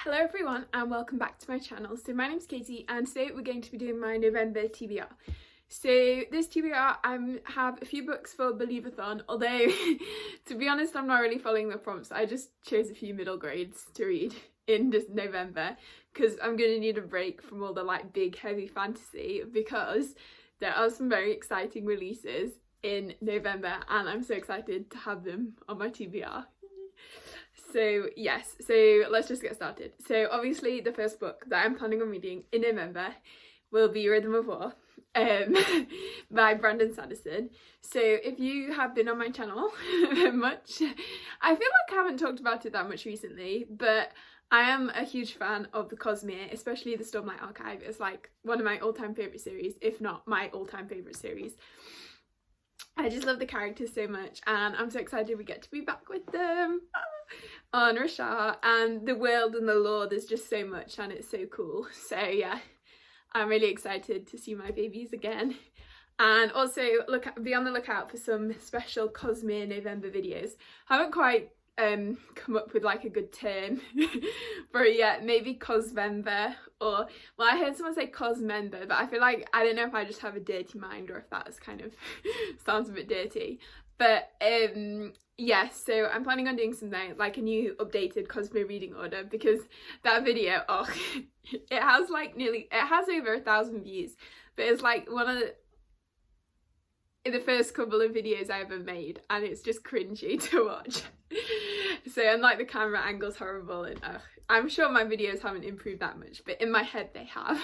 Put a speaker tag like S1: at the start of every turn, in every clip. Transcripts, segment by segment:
S1: Hello everyone and welcome back to my channel. So my name's Katie and today we're going to be doing my November TBR. So this TBR I have a few books for Believeathon, although to be honest I'm not really following the prompts. I just chose a few middle grades to read in this November because I'm going to need a break from all the big heavy fantasy because there are some very exciting releases in November and I'm so excited to have them on my TBR. So yes, so let's just get started. So obviously the first book that I'm planning on reading in November will be Rhythm of War by Brandon Sanderson. So if you have been on my channel much, I feel like I haven't talked about it that much recently, but I am a huge fan of the Cosmere, especially the Stormlight Archive. It's like one of my all-time favourite series, if not my all-time favourite series. I just love the characters so much and I'm so excited we get to be back with them on Rashar, and the world and the lore, there's just so much and it's so cool. So yeah, I'm really excited to see my babies again, and also be on the lookout for some special Cosmere November videos. I haven't quite come up with a good term for it yet. Maybe Cosmember, or well, I heard someone say Cosmember, but I feel like I don't know if I just have a dirty mind or if that's kind of sounds a bit dirty. But yeah, so I'm planning on doing something like a new updated Cosmere reading order, because that video, oh, it has over 1,000 views, but it's like one of the first couple of videos I ever made and it's just cringy to watch. So, and the camera angle's horrible and I'm sure my videos haven't improved that much, but in my head they have.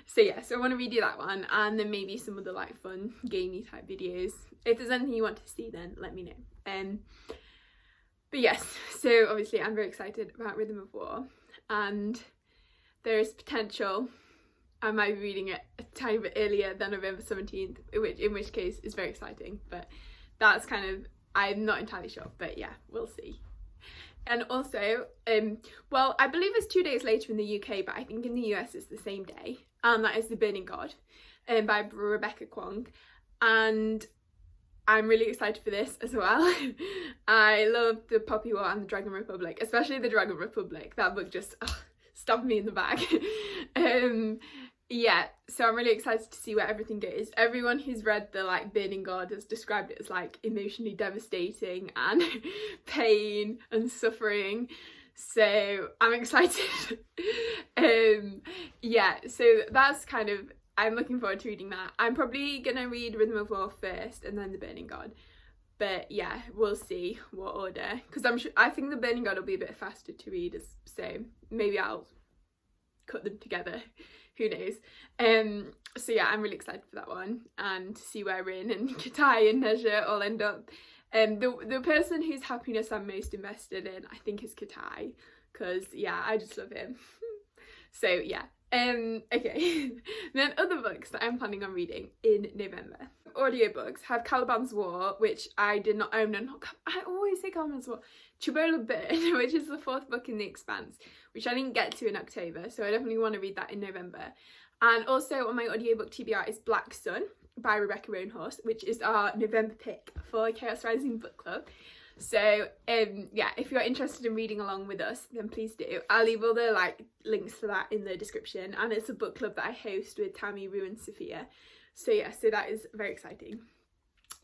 S1: So yeah, so I want to redo that one and then maybe some other fun gamey type videos. If there's anything you want to see, then let me know. But yes, so obviously I'm very excited about Rhythm of War, and there is potential I might be reading it a tiny bit earlier than November 17th, in which case it's very exciting, but that's kind of, I'm not entirely sure, but yeah, we'll see. And also, well, I believe it's 2 days later in the UK, but I think in the US it's the same day, and that is The Burning God by Rebecca Kwong, and I'm really excited for this as well. I love the Poppy War and the Dragon Republic, especially the Dragon Republic. That book just stabbed me in the back. Yeah, so I'm really excited to see where everything goes. Everyone who's read the Burning God has described it as emotionally devastating and pain and suffering, so I'm excited. Yeah, so that's kind of, I'm looking forward to reading that. I'm probably gonna read Rhythm of War first and then the Burning God, but yeah, we'll see what order, because I think the Burning God will be a bit faster to read, so maybe I'll cut them together, who knows. So yeah, I'm really excited for that one and to see where Rin and Katai and Nezha all end up. The person whose happiness I'm most invested in, I think, is Katai, because yeah, I just love him. So yeah. Okay. Then other books that I'm planning on reading in November. Audiobooks have Caliban's War, which I did not own, and I always say Caliban's War. Chibola Bird, which is the 4th book in The Expanse, which I didn't get to in October, so I definitely want to read that in November. And also on my audiobook TBR is Black Sun by Rebecca Roanhorse, which is our November pick for Chaos Rising Book Club. So yeah, if you're interested in reading along with us, then please do. I'll leave all the links for that in the description, and it's a book club that I host with Tammy, Rue and Sophia. So yeah, so that is very exciting.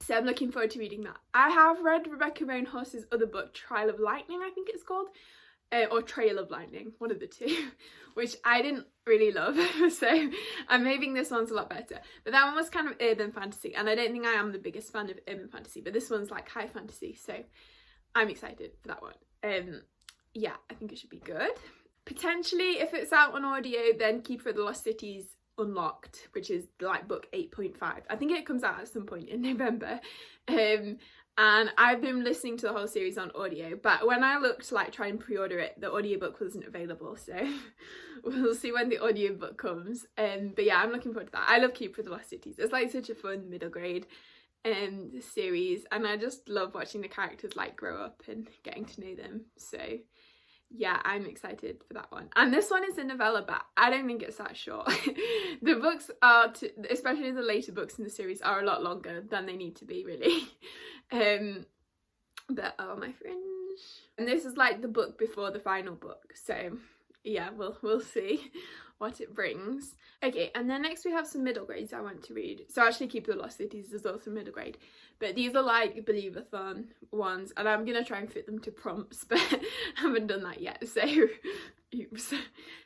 S1: So I'm looking forward to reading that. I have read Rebecca Roanhorse's other book, Trial of Lightning, I think it's called, or Trail of Lightning, one of the two, which I didn't really love, so I'm hoping this one's a lot better. But that one was kind of urban fantasy, and I don't think I am the biggest fan of urban fantasy, but this one's high fantasy, so I'm excited for that one. Yeah, I think it should be good. Potentially, if it's out on audio, then Keeper of the Lost Cities Unlocked, which is book 8.5. I think it comes out at some point in November. And I've been listening to the whole series on audio, but when I looked to try and pre-order it, the audiobook wasn't available, so we'll see when the audiobook comes. But yeah, I'm looking forward to that. I love Keeper of the Lost Cities. It's such a fun middle grade series, and I just love watching the characters grow up and getting to know them. So yeah, I'm excited for that one. And this one is a novella, but I don't think it's that short. The books are, especially the later books in the series, are a lot longer than they need to be, really. But oh, my fringe. And this is like the book before the final book, so yeah, we'll see what it brings. Okay, and then next we have some middle grades I want to read. So actually Keep the Lost Cities is also middle grade, but these are like Believeathon ones, and I'm gonna try and fit them to prompts, but I haven't done that yet, so oops.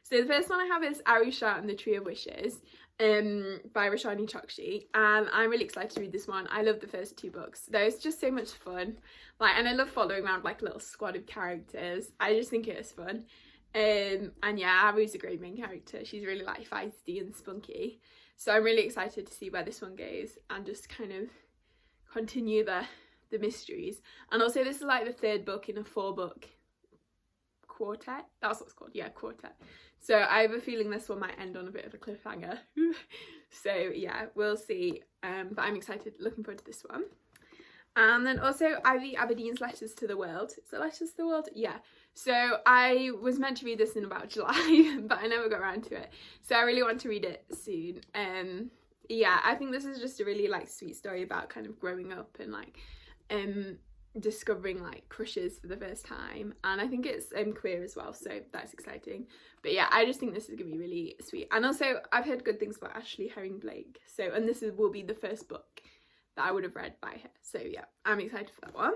S1: So the first one I have is Aries and the Tree of Wishes by Roshani Chokshi, and I'm really excited to read this one. I love the first 2 books. There's just so much fun, like, and I love following around like a little squad of characters. I just think it is fun. And yeah, Aries is a great main character. She's really like feisty and spunky, so I'm really excited to see where this one goes and just kind of continue the mysteries. And also this is like the 3rd book in a 4-book quartet. That's what it's called, yeah, quartet. So I have a feeling this one might end on a bit of a cliffhanger. So yeah, we'll see, but I'm excited, looking forward to this one. And then also Ivy Aberdeen's Letters to the World. Is it Letters to the World? Yeah. So I was meant to read this in about July, but I never got around to it. So I really want to read it soon. Yeah, I think this is just a really like sweet story about kind of growing up and like discovering like crushes for the first time. And I think it's queer as well, so that's exciting. But yeah, I just think this is gonna be really sweet. And also I've heard good things about Ashley Herring Blake. So, and this will be the first book that I would have read by her, so yeah, I'm excited for that one.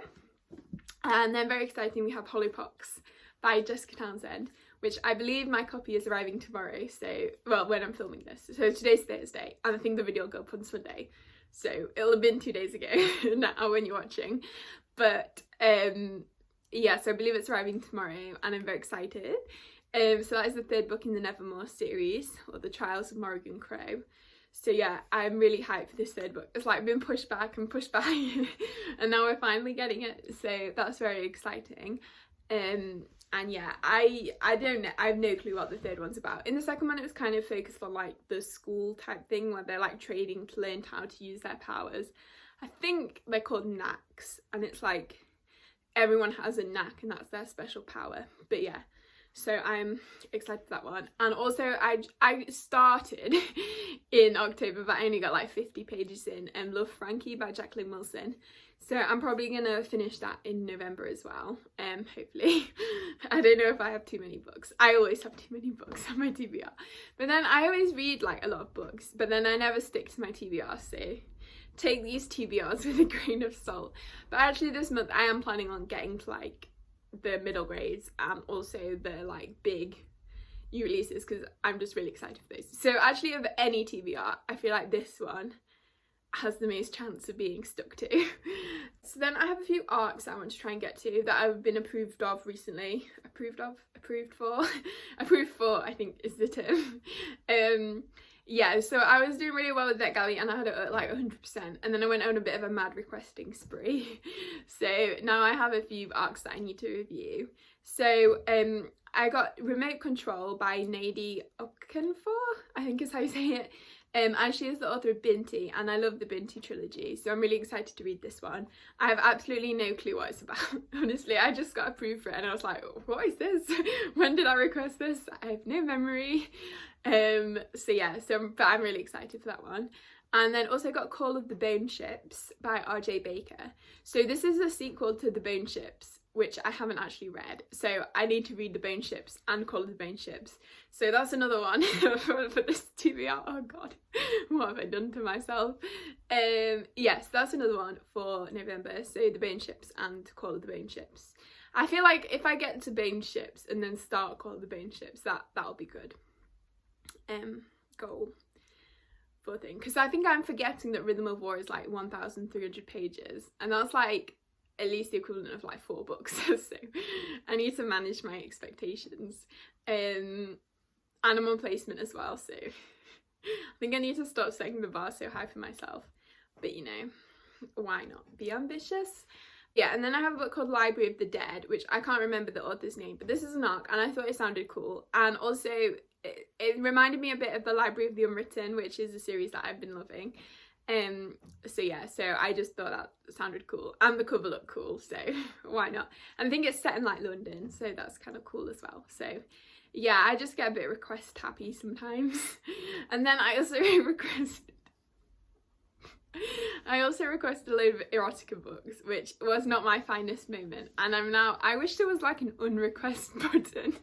S1: And then very exciting, we have Hollypox by Jessica Townsend, which I believe my copy is arriving tomorrow, so, well, when I'm filming this, so today's Thursday, and I think the video will go up on Sunday, so it'll have been 2 days ago now when you're watching. But yeah, so I believe it's arriving tomorrow, and I'm very excited. So that is the 3rd book in the Nevermore series, or The Trials of Morrigan Crow. So yeah, I'm really hyped for this 3rd book. It's like been pushed back and pushed back and now we're finally getting it, so that's very exciting. And yeah, I don't know, I have no clue what the 3rd one's about. In the 2nd one it was kind of focused on like the school type thing where they're like training to learn how to use their powers. I think they're called knacks, and it's like everyone has a knack and that's their special power. But yeah, so I'm excited for that one. And also I started in October, but I only got like 50 pages in, Love Frankie by Jacqueline Wilson. So I'm probably gonna finish that in November as well, hopefully. I don't know if I have too many books. I always have too many books on my TBR. But then I always read like a lot of books, but then I never stick to my TBR, so take these TBRs with a grain of salt. But actually this month I am planning on getting to like the middle grades and also the like big new releases, because I'm just really excited for those. So actually of any TBR, I feel like this one has the most chance of being stuck to. So then I have a few arcs I want to try and get to that I've been approved of recently. Approved for I think is the term. Yeah, so I was doing really well with NetGalley and I had it at like 100%, and then I went on a bit of a mad requesting spree. So now I have a few arcs that I need to review. So I got Remote Control by Nadie Okenfor, I think is how you say it. And she is the author of Binti, and I love the Binti trilogy, so I'm really excited to read this one. I have absolutely no clue what it's about, honestly. I just got approved for it and I was like, what is this? When did I request this? I have no memory. So yeah, but I'm really excited for that one. And then also got Call of the Bone Ships by R.J. Baker. So this is a sequel to The Bone Ships, which I haven't actually read. So I need to read The Bone Ships and Call of the Bone Ships. So that's another one for this TBR. Oh god, what have I done to myself? Yes, that's another one for November. So The Bone Ships and Call of the Bone Ships. I feel like if I get to Bone Ships and then start Call of the Bone Ships, that'll be good. Goal for thing, because I think I'm forgetting that Rhythm of War is like 1,300 pages, and that's like at least the equivalent of like 4 books. So I need to manage my expectations. Animal placement as well, so I think I need to stop setting the bar so high for myself, but you know, why not be ambitious? Yeah, and then I have a book called Library of the Dead, which I can't remember the author's name, but this is an arc and I thought it sounded cool, and also it reminded me a bit of the Library of the Unwritten, which is a series that I've been loving. So yeah, so I just thought that sounded cool, and the cover looked cool, so why not? And I think it's set in like London, so that's kind of cool as well. So yeah, I just get a bit request happy sometimes. And then I also requested I also requested a load of erotica books, which was not my finest moment, and I wish there was like an unrequest button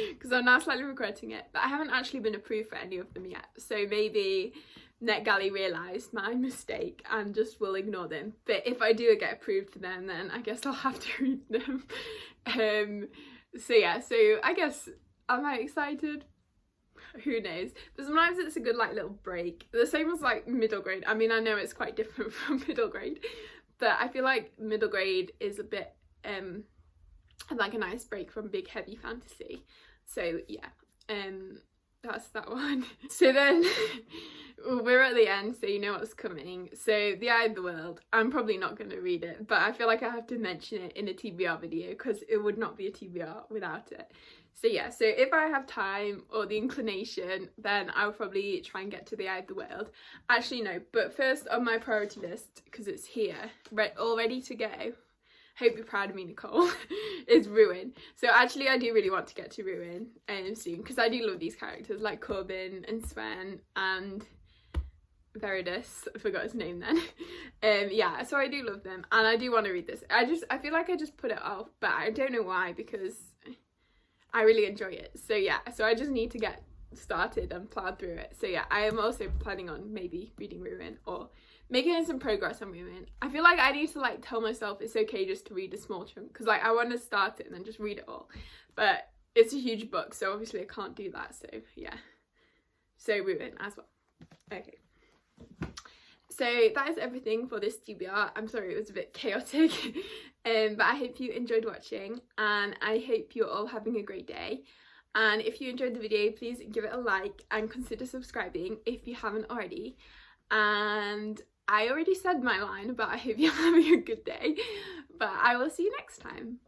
S1: because I'm now slightly regretting it, but I haven't actually been approved for any of them yet, so maybe NetGalley realised my mistake and just will ignore them. But if I do get approved for them, then I guess I'll have to read them. So yeah, so I guess, am I excited? Who knows, but sometimes it's a good like little break. The same as like middle grade. I mean, I know it's quite different from middle grade, but I feel like middle grade is a bit like a nice break from big heavy fantasy. So yeah, that's that one. So then we're at the end, so you know what's coming. So The Eye of the World, I'm probably not going to read it, but I feel like I have to mention it in a TBR video because it would not be a TBR without it. So yeah, so if I have time or the inclination, then I'll probably try and get to The Eye of the World. Actually no, but first on my priority list, because it's here, all ready to go, hope you're proud of me, Nicole, is Ruin. So actually I do really want to get to Ruin soon, because I do love these characters like Corbin and Sven and Veridus, I forgot his name then. Yeah, so I do love them and I do want to read this. I feel like I just put it off, but I don't know why, because I really enjoy it. So yeah, so I just need to get started and plow through it. So yeah, I am also planning on maybe reading Ruin or making some progress on Ruin. I feel like I need to like tell myself it's okay just to read a small chunk, because like I want to start it and then just read it all, but it's a huge book, so obviously I can't do that. So yeah, so Ruin as well. Okay, so that is everything for this TBR. I'm sorry it was a bit chaotic, but I hope you enjoyed watching and I hope you're all having a great day. And if you enjoyed the video, please give it a like and consider subscribing if you haven't already. And I already said my line, but I hope you're having a good day. But I will see you next time.